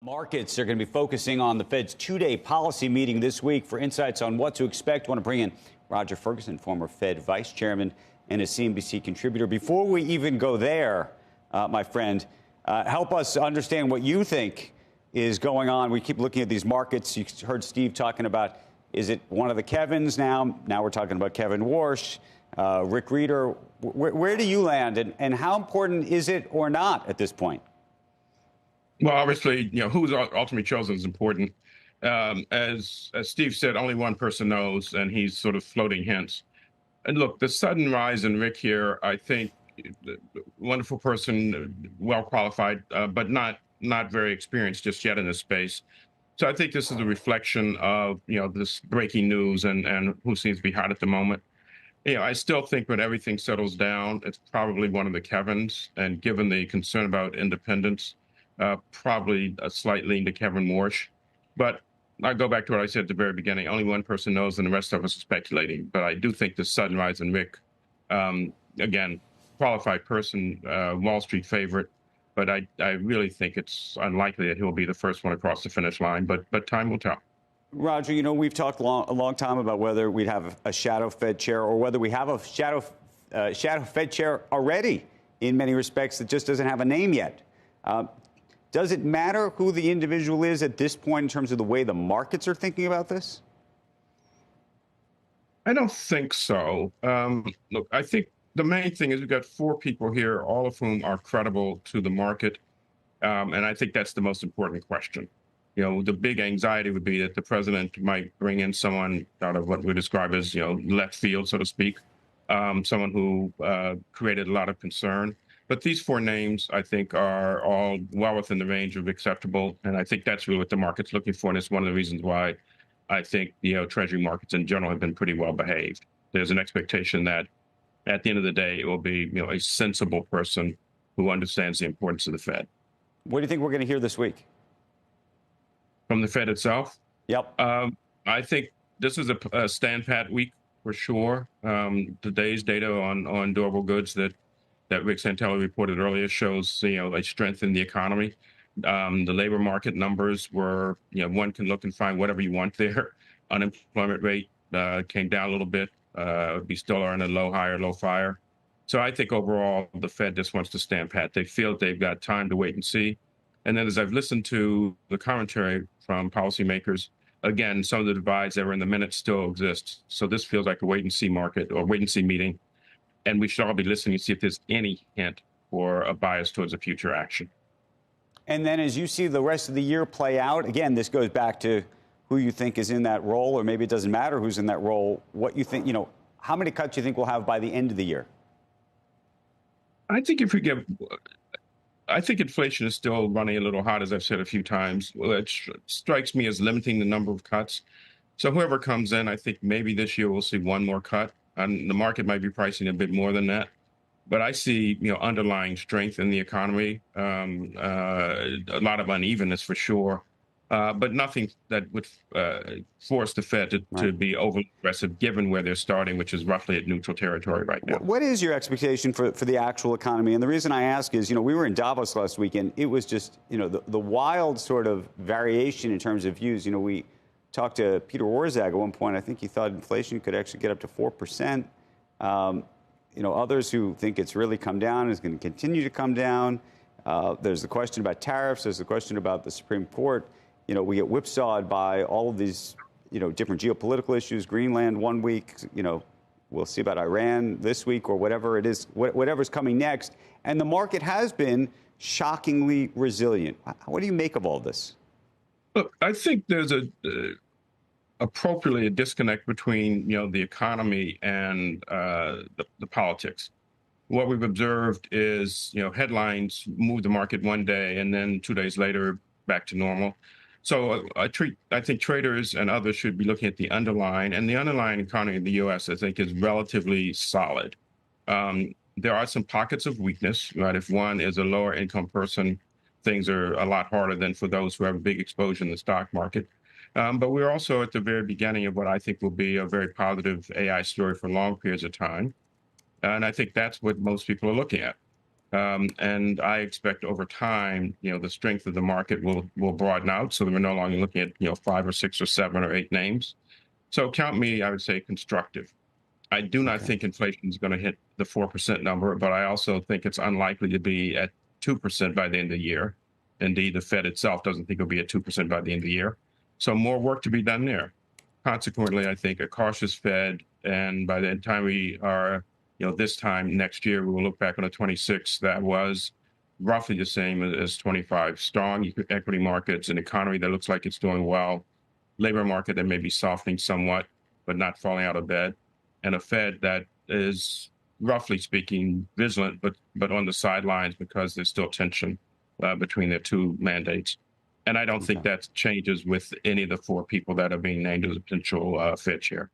Markets are going to be focusing on the Fed's two-day policy meeting this week. For insights on what to expect, I want to bring in Roger Ferguson, former Fed vice chairman and a CNBC contributor. Before we even go there, my friend, help us understand what you think is going on. We keep looking at these markets. You heard Steve talking about, is it one of the Kevins now? Now we're talking about Kevin Warsh, Rick Reeder. Where do you land, and how important is it or not at this point? Well, obviously, who's ultimately chosen is important. As Steve said, only one person knows, and he's sort of floating hints. And look, the sudden rise in Rick here, I think, wonderful person, well qualified, but not very experienced just yet in this space. So I think this is a reflection of this breaking news and who seems to be hot at the moment. I still think when everything settles down, it's probably one of the Kevins, and given the concern about independence, probably a slight lean to Kevin Warsh. But I go back to what I said at the very beginning. Only one person knows, and the rest of us are speculating. But I do think the sudden rise in Rick, again, qualified person, Wall Street favorite. But I really think it's unlikely that he'll be the first one across the finish line. But time will tell. Roger, we've talked a long time about whether we'd have a shadow Fed chair or whether we have a shadow Fed chair already in many respects that just doesn't have a name yet. Does it matter who the individual is at this point in terms of the way the markets are thinking about this? I don't think so. Look, I think the main thing is we've got four people here, all of whom are credible to the market. And I think that's the most important question. The big anxiety would be that the president might bring in someone out of what we describe as, left field, so to speak, someone who created a lot of concern. But these four names, I think, are all well within the range of acceptable. And I think that's really what the market's looking for. And it's one of the reasons why I think, Treasury markets in general have been pretty well behaved. There's an expectation that at the end of the day, it will be, a sensible person who understands the importance of the Fed. What do you think we're going to hear this week? From the Fed itself? Yep. I think this is a stand pat week for sure. Today's data on durable goods that Rick Santelli reported earlier shows, a strength in the economy. The labor market numbers were, one can look and find whatever you want there. Unemployment rate came down a little bit. We still are in a low higher, low fire. So I think overall, the Fed just wants to stand pat. They feel they've got time to wait and see. And then as I've listened to the commentary from policymakers, again, some of the divides that were in the minutes still exist. So this feels like a wait and see market or wait and see meeting. And we should all be listening to see if there's any hint or a bias towards a future action. And then as you see the rest of the year play out, again, this goes back to who you think is in that role, or maybe it doesn't matter who's in that role. What you think, how many cuts you think we'll have by the end of the year? I think I think inflation is still running a little hot, as I've said a few times. Well, it strikes me as limiting the number of cuts. So whoever comes in, I think maybe this year we'll see one more cut. And the market might be pricing a bit more than that. But I see, underlying strength in the economy, a lot of unevenness for sure, but nothing that would force the Fed to be overly aggressive, given where they're starting, which is roughly at neutral territory right now. What is your expectation for the actual economy? And the reason I ask is, we were in Davos last weekend. It was just, the wild sort of variation in terms of views. We talked to Peter Orszag at one point. I think he thought inflation could actually get up to 4%. Others who think it's really come down, is going to continue to come down. There's the question about tariffs. There's the question about the Supreme Court. We get whipsawed by all of these, different geopolitical issues. Greenland one week, we'll see about Iran this week or whatever it is, whatever's coming next. And the market has been shockingly resilient. What do you make of all this? Look, I think there's appropriately a disconnect between, the economy and the politics. What we've observed is, headlines move the market one day and then 2 days later back to normal. So I think traders and others should be looking at the underlying, and the underlying economy in the U.S., I think, is relatively solid. There are some pockets of weakness, right? If one is a lower income person, things are a lot harder than for those who have a big exposure in the stock market. But we're also at the very beginning of what I think will be a very positive AI story for long periods of time. And I think that's what most people are looking at. And I expect over time, the strength of the market will broaden out, so that we're no longer looking at 5 or 6 or 7 or 8 names. So count me, I would say, constructive. I do not think inflation is going to hit the 4% number, but I also think it's unlikely to be at 2% by the end of the year. Indeed, the Fed itself doesn't think it'll be at 2% by the end of the year. So more work to be done there. Consequently, I think a cautious Fed, and by the time we are, this time next year, we will look back on a 26 that was roughly the same as 25. Strong equity markets, an economy that looks like it's doing well, labor market that may be softening somewhat, but not falling out of bed, and a Fed that is, roughly speaking, vigilant, but on the sidelines because there's still tension between their two mandates. And I don't think that changes with any of the 4 people that are being named as a potential Fed chair.